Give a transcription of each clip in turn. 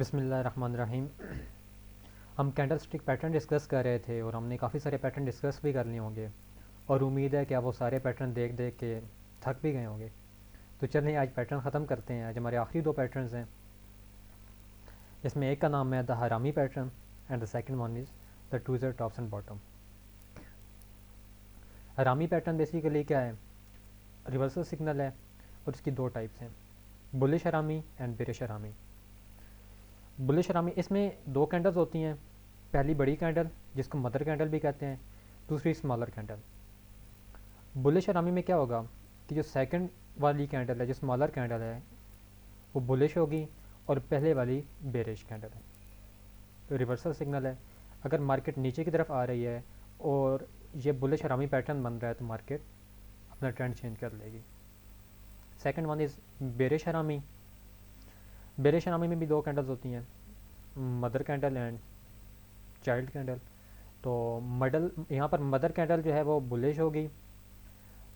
बिस्मिल्लाहिर्रहमानिर्रहीम। हम candle stick pattern discuss कर रहे थे और हमने काफ़ी सारे पैटर्न डिस्कस भी कर लिए होंगे और उम्मीद है कि आप वो सारे पैटर्न देख देख के थक भी गए होंगे। तो चलिए आज पैटर्न ख़त्म करते हैं। आज हमारे आखिरी दो पैटर्न्स हैं, जिसमें एक का नाम है द हरामी pattern and the second one is the tweezer tops and bottom. हरामी पैटर्न बेसिकली क्या है, रिवर्सल सिग्नल है और इसकी दो टाइप्स हैं, बुलिश हरामी एंड बेरिश हरामी। बुलिश हरामी इसमें दो कैंडल्स होती हैं, पहली बड़ी कैंडल जिसको मदर कैंडल भी कहते हैं, दूसरी स्मॉलर कैंडल। बुलिश हरामी में क्या होगा कि जो सेकंड वाली कैंडल है, जो स्मॉलर कैंडल है, वो बुलिश होगी और पहले वाली बेरिश कैंडल है। तो रिवर्सल सिग्नल है। अगर मार्केट नीचे की तरफ आ रही है और ये बुलिश हरामी पैटर्न बन रहा है तो मार्केट अपना ट्रेंड चेंज कर लेगी। सेकंड वन इज़ बेरिश हरामी। बेरिश हरामी में भी दो कैंडल्स होती हैं, mother candle and child candle. तो मडल यहाँ पर मदर कैंडल जो है वो बुलिश होगी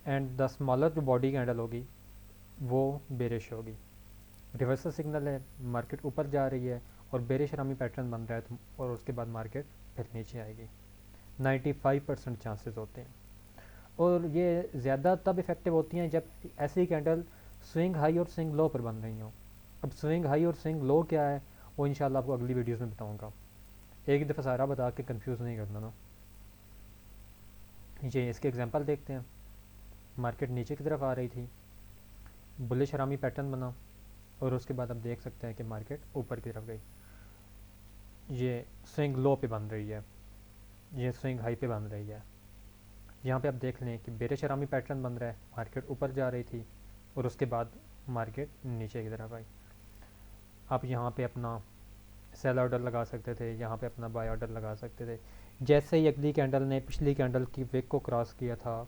एंड द स्मॉलर जो बॉडी कैंडल होगी वो बेरिश होगी। रिवर्सल सिग्नल है, मार्केट ऊपर जा रही है और बेरिश हरामी पैटर्न बन रहा है तो और उसके बाद मार्केट फिर नीचे आएगी। 95% चांसेस होते हैं और ये ज़्यादा तब इफ़ेक्टिव होती हैं जब ऐसी कैंडल स्विंग हाई और स्विंग लो पर बन रही हों। अब स्विंग हाई और स्विंग लो क्या है वो इंशाल्लाह आपको अगली वीडियोस में बताऊंगा। एक ही दफ़ा सारा बता के कंफ्यूज नहीं करना ना। ये इसके एग्जांपल देखते हैं। मार्केट नीचे की तरफ आ रही थी, बुलिश हरामी पैटर्न बना और उसके बाद आप देख सकते हैं कि मार्केट ऊपर की तरफ गई। ये स्विंग लो पे बन रही है, ये स्विंग हाई पे बन रही है। यहाँ पे आप देख लें कि बेरिश हरामी पैटर्न बन रहा है, मार्केट ऊपर जा रही थी और उसके बाद मार्केट नीचे की तरफ आई। आप यहाँ पे अपना सेल ऑर्डर लगा सकते थे, यहाँ पे अपना बाय ऑर्डर लगा सकते थे। जैसे ही अगली कैंडल ने पिछली कैंडल की विक को क्रॉस किया था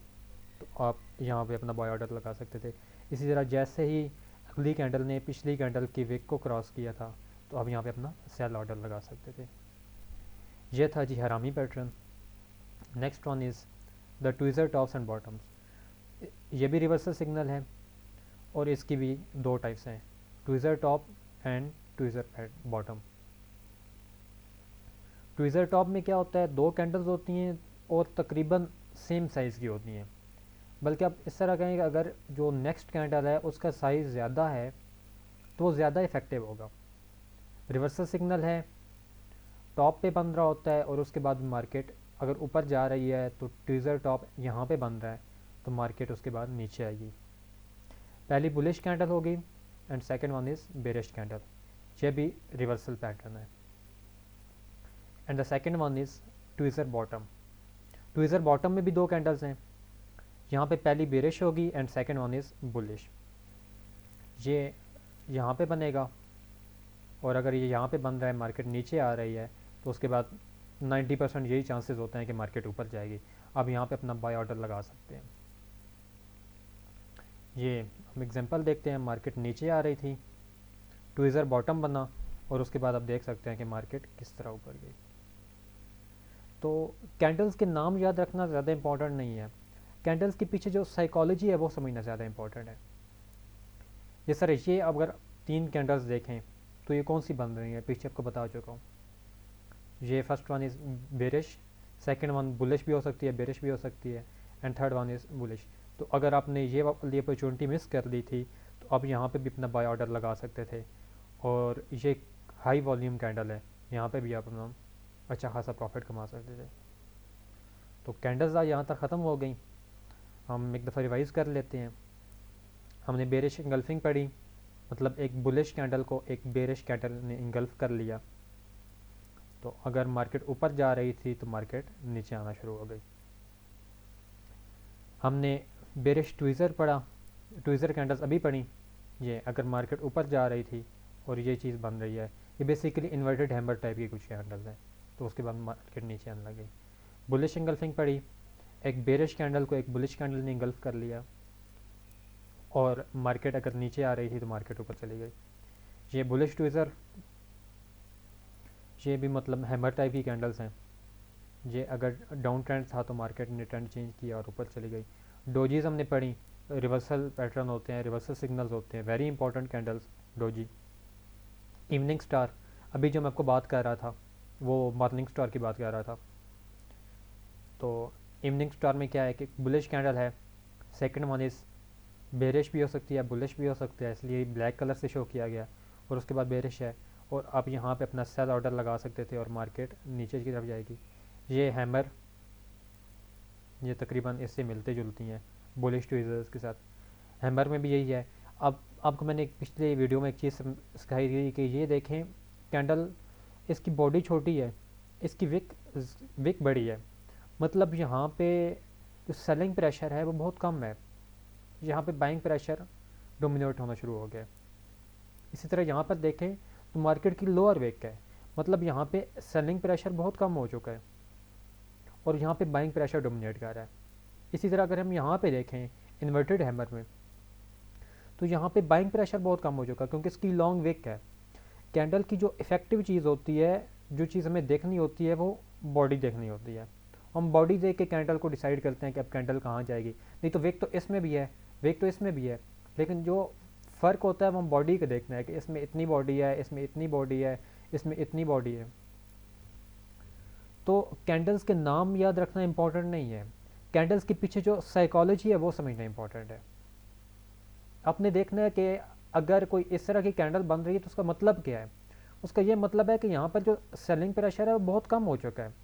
तो आप यहाँ पे अपना बाय ऑर्डर लगा सकते थे। इसी तरह जैसे ही अगली कैंडल ने पिछली कैंडल की विक को क्रॉस किया था तो आप यहाँ पे अपना सेल ऑर्डर लगा सकते थे। ये था जी harami pattern. Next one is the tweezer tops and bottoms. ये भी रिवर्सल सिग्नल है और इसकी भी दो टाइप्स हैं, tweezer top and tweezer bottom. Tweezer top में क्या होता है, दो कैंडल्स होती हैं और तकरीबन सेम साइज़ की होती हैं। बल्कि आप इस तरह कहें कि अगर जो नेक्स्ट कैंडल है उसका साइज़ ज़्यादा है तो वो ज़्यादा इफ़ेक्टिव होगा। रिवर्सल सिग्नल है, टॉप पे बन रहा होता है और उसके बाद मार्केट अगर ऊपर जा रही है तो ट्विज़र टॉप यहाँ पे बन रहा है तो मार्केट उसके बाद नीचे आएगी। पहली बुलिश कैंडल होगी and second one is bearish candle. ये भी रिवर्सल पैटर्न है। And the second one is tweezer bottom. Tweezer bottom में भी दो कैंडल्स हैं, यहाँ पे पहली बेरिश होगी and second one is bullish. ये यहाँ पे बनेगा और अगर ये यहाँ पे बन रहा है, मार्केट नीचे आ रही है तो उसके बाद 90% यही चांसेस होते हैं कि मार्केट ऊपर जाएगी। अब यहाँ पे अपना बाय ऑर्डर लगा सकते हैं। ये हम एग्जांपल देखते हैं, मार्केट नीचे आ रही थी, ट्विज़र बॉटम बना और उसके बाद आप देख सकते हैं कि मार्केट किस तरह ऊपर गई। तो कैंडल्स के नाम याद रखना ज़्यादा इंपॉर्टेंट नहीं है, कैंडल्स के पीछे जो साइकोलॉजी है वो समझना ज़्यादा इंपॉर्टेंट है। ये सर ये अगर तीन कैंडल्स देखें तो ये कौन सी बन रही है, पीछे आपको बता चुका हूँ। ये first one is bearish, second one bullish भी हो सकती है, बेरिश भी हो सकती है and third one is bullish. तो अगर आपने ये वाली अपॉर्चुनिटी मिस कर ली थी तो आप यहाँ पे भी अपना बाय ऑर्डर लगा सकते थे। और ये हाई वॉल्यूम कैंडल है, यहाँ पे भी आप अपना अच्छा खासा प्रॉफिट कमा सकते थे। तो कैंडल्स आज यहाँ तक ख़त्म हो गई। हम एक दफ़ा रिवाइज़ कर लेते हैं। हमने बेरिश इंगल्फिंग पढ़ी, मतलब एक बुलिश कैंडल को एक बेरिश कैंडल ने इंगल्फ कर लिया। तो अगर मार्केट ऊपर जा रही थी तो मार्केट नीचे आना शुरू हो गई। हमने बेरिश ट्विज़र पढ़ा, ट्विज़र कैंडल्स अभी पढ़ी। ये अगर मार्केट ऊपर जा रही थी और ये चीज़ बन रही है, ये बेसिकली इन्वर्टेड हैमर टाइप की कुछ कैंडल्स हैं, तो उसके बाद मार्केट नीचे आने लगी। बुलिश इंगल्फिंग पढ़ी, एक बेरिश कैंडल को एक बुलिश कैंडल ने इंगल्फ कर लिया और मार्केट अगर नीचे आ रही थी तो मार्केट ऊपर चली गई। ये बुलिश ट्विज़र, ये भी मतलब हैमर टाइप की कैंडल्स हैं। ये अगर डाउन ट्रेंड था तो मार्केट ने ट्रेंड चेंज किया और ऊपर चली गई। डोजीज़ हमने पढ़ी, रिवर्सल पैटर्न होते हैं, रिवर्सल सिग्नल्स होते हैं, very important candles doji. Evening star, अभी जो मैं आपको बात कर रहा था वो मॉर्निंग स्टार की बात कर रहा था। तो इवनिंग स्टार में क्या है कि बुलिश कैंडल है, सेकंड वन इज़ बेरिश भी हो सकती है, बुलिश भी हो सकती है, इसलिए ब्लैक कलर से शो किया गया, और उसके बाद बेरिश है, और आप यहाँ पे अपना सेल ऑर्डर लगा सकते थे और मार्केट नीचे की तरफ जाएगी। ये हैमर, ये तकरीबन इससे मिलते जुलती हैं बुलिश ट्वीज़र्स के साथ। हैमर में भी यही है। अब आपको मैंने एक पिछले वीडियो में एक चीज़ सिखाई थी कि ये देखें कैंडल, इसकी बॉडी छोटी है, इसकी विक बड़ी है, मतलब यहाँ पे जो सेलिंग प्रेशर है वो बहुत कम है, यहाँ पे बाइंग प्रेशर डोमिनेट होना शुरू हो गया। इसी तरह यहाँ पर देखें तो मार्केट की लोअर विक है, मतलब यहाँ पे सेलिंग प्रेशर बहुत कम हो चुका है और यहाँ पे बाइंग प्रेशर डोमिनेट कर रहा है। इसी तरह अगर हम यहाँ पे देखें इन्वर्टेड हैमर में, तो यहाँ पे बाइंग प्रेशर बहुत कम हो चुका है क्योंकि इसकी लॉन्ग विक है। कैंडल की जो इफेक्टिव चीज़ होती है, जो चीज़ हमें देखनी होती है, वो बॉडी देखनी होती है। हम बॉडी देख के कैंडल को डिसाइड करते हैं कि अब कैंडल कहाँ जाएगी। नहीं तो विक तो इसमें भी है, विक तो इसमें भी है, लेकिन जो फ़र्क होता है वो हम बॉडी का देखना है कि इसमें इतनी बॉडी है, इसमें इतनी बॉडी है, इसमें इतनी बॉडी है। तो कैंडल्स के नाम याद रखना इंपॉर्टेंट नहीं है, कैंडल्स के पीछे जो साइकोलॉजी है वो समझना इंपॉर्टेंट है। आपने देखना है कि अगर कोई इस तरह की कैंडल बन रही है तो उसका मतलब क्या है। उसका ये मतलब है कि यहाँ पर जो सेलिंग प्रेशर है वो बहुत कम हो चुका है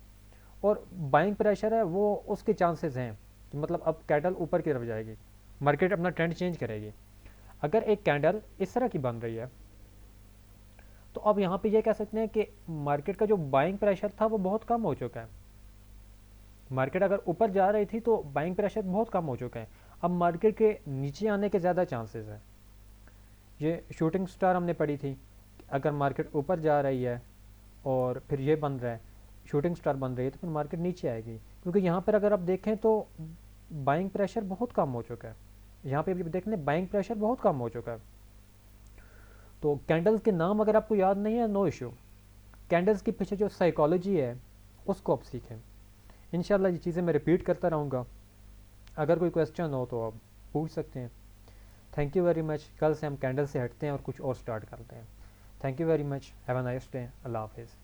और बाइंग प्रेशर है वो उसके चांसेस हैं कि मतलब अब कैंडल ऊपर की तरफ जाएगी, मार्केट अपना ट्रेंड चेंज करेगी। अगर एक कैंडल इस तरह की बन रही है तो अब यहाँ पे ये कह सकते हैं कि मार्केट का जो बाइंग प्रेशर था वो बहुत कम हो चुका है। मार्केट अगर ऊपर जा रही थी तो बाइंग प्रेशर बहुत कम हो चुका है, अब मार्केट के नीचे आने के ज़्यादा चांसेस हैं। ये शूटिंग स्टार हमने पढ़ी थी, अगर मार्केट ऊपर जा रही है और फिर ये बन रहा है शूटिंग स्टार बन रही है तो फिर मार्केट नीचे आएगी, क्योंकि यहाँ पर अगर आप देखें तो बाइंग प्रेशर बहुत कम हो चुका है। यहाँ पे भी देखने बाइंग प्रेशर बहुत कम हो चुका है। तो कैंडल्स के नाम अगर आपको याद नहीं है, नो इशू, कैंडल्स के पीछे जो साइकोलॉजी है उसको आप सीखें। इंशाल्लाह ये चीज़ें मैं रिपीट करता रहूँगा, अगर कोई क्वेश्चन हो तो आप पूछ सकते हैं। Thank you very much. कल से हम कैंडल से हटते हैं और कुछ और स्टार्ट करते हैं। Thank you very much. Have a nice day. अल्लाह हाफिज़।